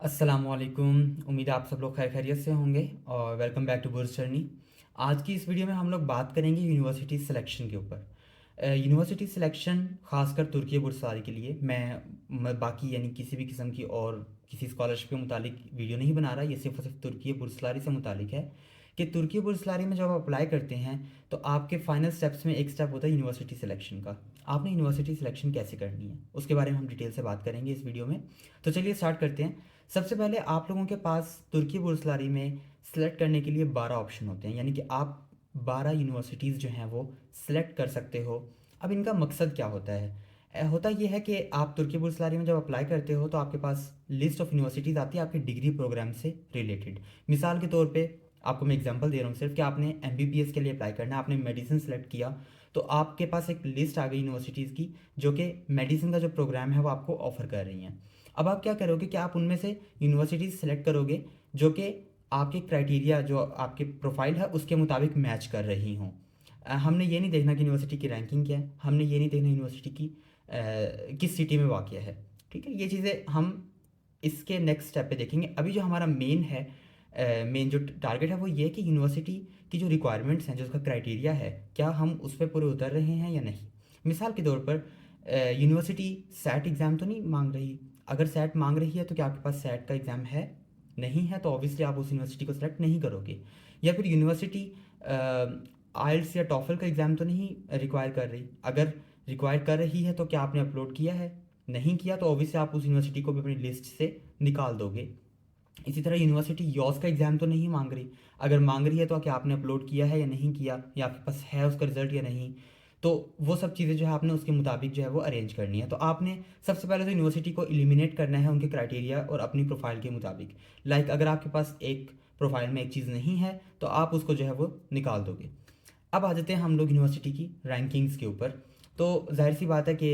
अस्सलामुअलैकुम। उम्मीद है आप सब लोग खैर खैरियत से होंगे और वेलकम बैक टू बुर्स जर्नी। आज की इस वीडियो में हम लोग बात करेंगे यूनिवर्सिटी सिलेक्शन के ऊपर। यूनिवर्सिटी सिलेक्शन खासकर तुर्की बुर्सारी के लिए मैं बाकी यानी किसी भी किस्म की और किसी स्कॉलरशिप के मुतालिक वीडियो नहीं बना रहा। ये सिर्फ और सिर्फ तुर्की बुर्सारी से मुतालिक है कि तुर्की बुर्सारी में जब आप अप्लाई करते हैं तो आपके फाइनल स्टेप्स में एक स्टेप होता है यूनिवर्सिटी सिलेक्शन का। आपने यूनिवर्सिटी सिलेक्शन कैसे करनी है उसके बारे में हम डिटेल से बात करेंगे इस वीडियो में। तो चलिए स्टार्ट करते हैं। सबसे पहले आप लोगों के पास तुर्की बुर्सलारी में सिलेक्ट करने के लिए 12 ऑप्शन होते हैं, यानी कि आप 12 यूनिवर्सिटीज़ जो हैं वो सिलेक्ट कर सकते हो। अब इनका मकसद क्या होता है? होता यह है कि आप तुर्की बुर्सलारी में जब अप्लाई करते हो तो आपके पास लिस्ट ऑफ यूनिवर्सिटीज़ आती है आपके डिग्री प्रोग्राम से रिलेटेड। मिसाल के तौर पे आपको मैं एग्जांपल दे रहा हूँ सिर्फ कि आपने एमबीबीएस के लिए अप्लाई करना है, आपने मेडिसिन सेलेक्ट किया तो आपके पास एक लिस्ट आ गई यूनिवर्सिटीज़ की जो कि मेडिसिन का जो प्रोग्राम है वो आपको ऑफ़र कर रही हैं। अब आप क्या करोगे कि आप उनमें से यूनिवर्सिटीज़ सेलेक्ट करोगे जो कि आपके क्राइटेरिया जो आपके प्रोफाइल है उसके मुताबिक मैच कर रही हों। हमने ये नहीं देखना कि यूनिवर्सिटी की रैंकिंग क्या है, हमने ये नहीं देखना यूनिवर्सिटी की किस सिटी में वाक़या है। ठीक है, ये चीज़ें हम इसके नेक्स्ट स्टेप पे देखेंगे। अभी जो हमारा मेन है, मेन जो टारगेट है वो ये है कि यूनिवर्सिटी की जो रिक्वायरमेंट्स हैं, जो उसका क्राइटेरिया है, क्या हम उस पर पूरे उतर रहे हैं या नहीं। मिसाल के तौर पर यूनिवर्सिटी सैट एग्ज़ाम तो नहीं मांग रही। अगर सैट मांग रही है तो क्या आपके पास सैट का एग्ज़ाम है? नहीं है तो ऑब्वियसली आप उस यूनिवर्सिटी को सेलेक्ट नहीं करोगे। या फिर यूनिवर्सिटी आइल्स या टॉफल का एग्ज़ाम तो नहीं रिक्वायर कर रही। अगर रिक्वायर कर रही है तो क्या आपने अपलोड किया है? नहीं किया तो ऑब्वियसली आप उस यूनिवर्सिटी को भी अपनी लिस्ट से निकाल दोगे। इसी तरह यूनिवर्सिटी यॉस का एग्ज़ाम तो नहीं मांग रही। अगर मांग रही है तो क्या आपने अपलोड किया है या नहीं किया, या आपके पास है उसका रिजल्ट या नहीं। तो वो सब चीज़ें जो है आपने उसके मुताबिक जो है वो अरेंज करनी है। तो आपने सबसे पहले तो यूनिवर्सिटी को एलिमिनेट करना है उनके क्राइटेरिया और अपनी प्रोफाइल के मुताबिक। लाइक अगर आपके पास एक प्रोफाइल में एक चीज़ नहीं है तो आप उसको जो है वो निकाल दोगे। अब आ जाते हैं हम लोग यूनिवर्सिटी की रैंकिंग्स के ऊपर। तो जाहिर सी बात है कि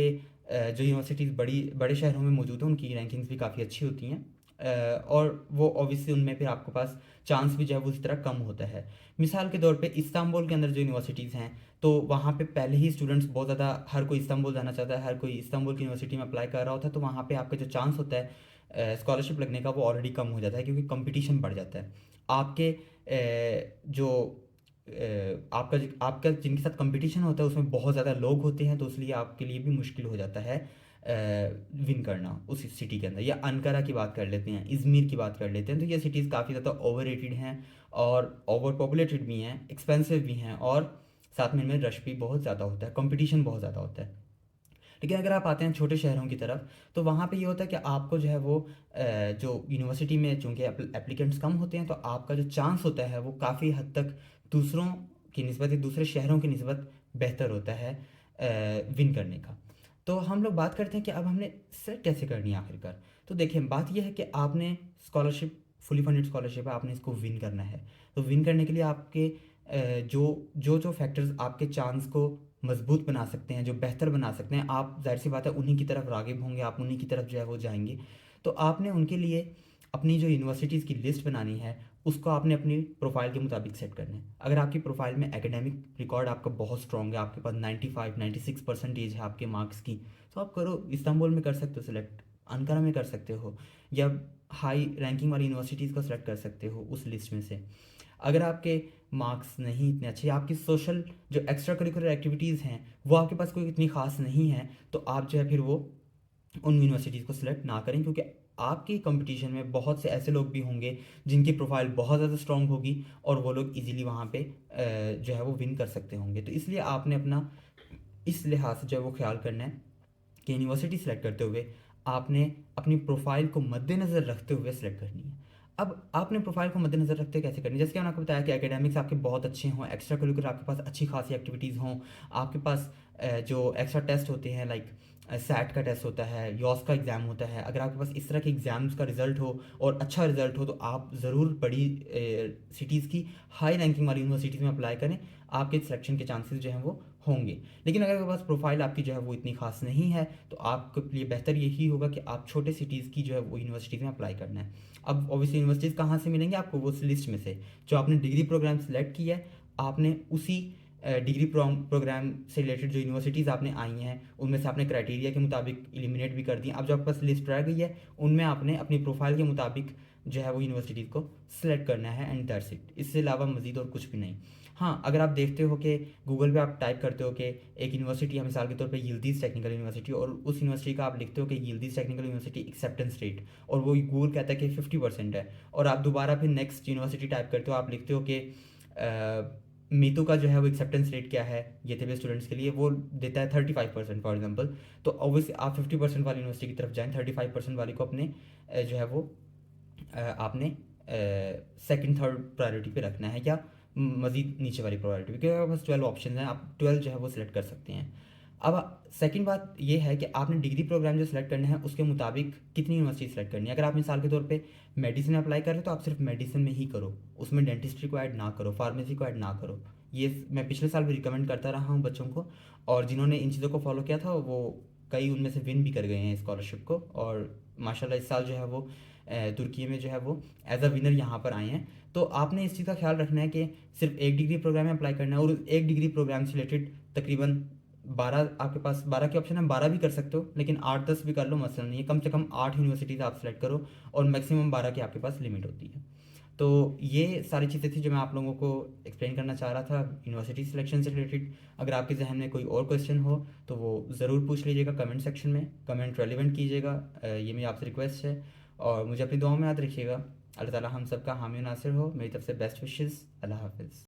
जो यूनिवर्सिटीज़ बड़े शहरों में मौजूद हैं उनकी रैंकिंग्स भी काफ़ी अच्छी होती हैं। और वो ऑब्वियसली उनमें फिर आपके पास चांस भी जो है वो उसी तरह कम होता है। मिसाल के तौर पे इस्तांबुल के अंदर जो यूनिवर्सिटीज़ हैं तो वहाँ पे पहले ही स्टूडेंट्स बहुत ज़्यादा, हर कोई इस्तांबुल जाना चाहता है, हर कोई इस्तांबुल की यूनिवर्सिटी में अप्लाई कर रहा होता है। तो वहाँ पे आपका जो चांस होता है स्कॉलरशिप लगने का वो ऑलरेडी कम हो जाता है, क्योंकि कंपटीशन बढ़ जाता है। आपके जो आपका जिनके साथ कंपटीशन होता है उसमें बहुत ज़्यादा लोग होते हैं, तो इसलिए आपके लिए भी मुश्किल हो जाता है विन करना उस सिटी के अंदर। या अनकरा की बात कर लेते हैं, इज़मीर की बात कर लेते हैं, तो ये सिटीज़ काफ़ी ज़्यादा ओवररेटेड हैं और ओवर पॉपुलेटेड भी हैं, एक्सपेंसिव भी हैं, और साथ में इनमें रश भी बहुत ज़्यादा होता है, कंपटीशन बहुत ज़्यादा होता है। लेकिन अगर आप आते हैं छोटे शहरों की तरफ तो वहाँ पे ये होता है कि आपको जो है वो जो यूनिवर्सिटी में चूँकि एप्लीकेंट्स कम होते हैं तो आपका जो चांस होता है वो काफ़ी हद तक दूसरों की निस्बत या दूसरे शहरों की निस्बत बेहतर होता है विन करने का। तो हम लोग बात करते हैं कि अब हमने सेट कैसे करनी है आखिरकार। तो देखिए, बात यह है कि आपने स्कॉलरशिप, फुली फंडेड स्कॉलरशिप है, आपने इसको विन करना है। तो विन करने के लिए आपके जो फैक्टर्स आपके चांस को मजबूत बना सकते हैं, जो बेहतर बना सकते हैं, आप जाहिर सी बात है उन्हीं की तरफ राग़िब होंगे, आप उन्हीं की तरफ जो है वो जाएंगे। तो आपने उनके लिए अपनी जो यूनिवर्सिटीज़ की लिस्ट बनानी है उसको आपने अपनी प्रोफाइल के मुताबिक सेट करना है। अगर आपकी प्रोफाइल में एकेडमिक रिकॉर्ड आपका बहुत स्ट्रॉन्ग है, आपके पास 95-96% है आपके मार्क्स की, तो आप करो, इस्तांबुल में कर सकते हो सिलेक्ट, अनकारा में कर सकते हो, या हाई रैंकिंग वाली यूनिवर्सिटीज़ को सिलेक्ट कर सकते हो उस लिस्ट में से। अगर आपके मार्क्स नहीं इतने अच्छे, आपकी सोशल जो एक्स्ट्रा करिकुलर एक्टिविटीज़ हैं वो आपके पास कोई इतनी ख़ास नहीं है, तो आप जो है फिर वो उन यूनिवर्सिटीज़ को सिलेक्ट ना करें, क्योंकि आपकी कंपटीशन में बहुत से ऐसे लोग भी होंगे जिनकी प्रोफाइल बहुत ज़्यादा स्ट्रॉन्ग होगी और वो लोग इजीली वहाँ पे जो है वो विन कर सकते होंगे। तो इसलिए आपने अपना इस लिहाज से जो है वो ख्याल करना है कि यूनिवर्सिटी सेलेक्ट करते हुए आपने अपनी प्रोफाइल को मद्देनज़र रखते हुए सेलेक्ट करनी है। अब आपने प्रोफाइल को मद्देनज़र रखते हुए कैसे करनी है? जैसे कि मैंने आपको बताया कि एकेडमिक्स आपके बहुत अच्छे हों, एक्स्ट्रा करिकुलर आपके पास अच्छी खासी एक्टिविटीज़ हों, आपके पास जो एक्स्ट्रा टेस्ट होते हैं, लाइक सैट का टेस्ट होता है, यॉस का एग्ज़ाम होता है, अगर आपके पास इस तरह के एग्ज़ाम्स का रिजल्ट हो और अच्छा रिजल्ट हो तो आप ज़रूर बड़ी सिटीज़ की हाई रैंकिंग वाली यूनिवर्सिटीज़ में अप्लाई करें, आपके सिलेक्शन के चांसेस जो हैं वो होंगे। लेकिन अगर आपके पास प्रोफाइल आपकी जो है वो इतनी खास नहीं है तो आपके लिए बेहतर यही होगा कि आप छोटे सिटीज़ की जो है वो यूनिवर्सिटीज़ में अप्लाई करना है। अब ऑब्वियसली यूनिवर्सिटीज़ कहाँ से मिलेंगे आपको? वो उस लिस्ट में से जो आपने डिग्री प्रोग्राम सेलेक्ट किया है, आपने उसी डिग्री प्रोग्राम से रिलेटेड जो यूनिवर्सिटीज़ आपने आई हैं उनमें से आपने क्राइटेरिया के मुताबिक एलिमिनेट भी कर दी। अब जो आपके पास लिस्ट रह गई है उनमें आपने अपनी प्रोफाइल के मुताबिक जो है वो यूनिवर्सिटीज़ को सिलेक्ट करना है एंड दैट्स इट। इससे अलावा मज़ीद और कुछ भी नहीं। हाँ, अगर आप देखते हो कि गूगल पे आप टाइप करते हो कि एक यूनिवर्सिटी है मिसाल के तौर पे यिल्दीज़ टेक्निकल यूनिवर्सिटी, और उस यूनिवर्सिटी का आप लिखते हो कि यिल्दीज़ टेक्निकल यूनिवर्सिटी एक्सेप्टेंस रेट, और वो गूगल कहता है कि 50% है, और आप दोबारा फिर नेक्स्ट यूनिवर्सिटी टाइप करते हो, आप लिखते हो कि मीतू का जो है वो एक्सेप्टेंस रेट क्या है ये थे स्टूडेंट्स के लिए, वो देता है 35% फॉर एग्जांपल। तो ऑब्वियसली आप 50% वाली यूनिवर्सिटी की तरफ जाएं, 35% वाली को अपने जो है वो आपने सेकंड थर्ड प्रायोरिटी पे रखना है, या मज़ीद नीचे वाली प्रायोरिटी पे, क्योंकि आपके पास 12 ऑप्शन हैं, आप 12 जो है वो सिलेक्ट कर सकते हैं। अब सेकंड बात ये है कि आपने डिग्री प्रोग्राम जो सिलेक्ट करना है उसके मुताबिक कितनी यूनिवर्सिटी सेलेक्ट करनी है। अगर आप मिसाल के तौर पे मेडिसिन अप्लाई कर रहे हो तो आप सिर्फ मेडिसिन में ही करो, उसमें डेंटिस्ट्री को ऐड ना करो, फार्मेसी को ऐड ना करो। ये मैं पिछले साल भी रिकमेंड करता रहा हूँ बच्चों को, और जिन्होंने इन चीज़ों को फॉलो किया था वो कई उनमें से विन भी कर गए हैं स्कॉलरशिप को, और माशाल्लाह इस साल जो है वो तुर्की में जो है वो एज अ विनर यहाँ पर आए हैं। तो आपने इस चीज़ का ख्याल रखना है कि सिर्फ एक डिग्री प्रोग्राम में अप्लाई करना है, और एक डिग्री प्रोग्राम से रिलेटेड तकरीबन 12, आपके पास 12 के ऑप्शन है, 12 भी कर सकते हो, लेकिन 8-10 भी कर लो, मसला नहीं है। कम से कम 8 यूनिवर्सिटीज़ आप सेलेक्ट करो, और मैक्सिमम 12 की आपके पास लिमिट होती है। तो ये सारी चीज़ें थी जो मैं आप लोगों को एक्सप्लेन करना चाह रहा था यूनिवर्सिटी सिलेक्शन से रिलेटेड। अगर आपके जहन में कोई और क्वेश्चन हो तो वो ज़रूर पूछ लीजिएगा कमेंट सेक्शन में, कमेंट रेलिवेंट कीजिएगा, ये मेरी आपसे रिक्वेस्ट है। और मुझे अपनी दुआओं में याद रखिएगा। अल्लाह ताला हम सबका हामी नासिर हो। मेरी तरफ से बेस्ट विशेज़। अल्लाह हाफिज़।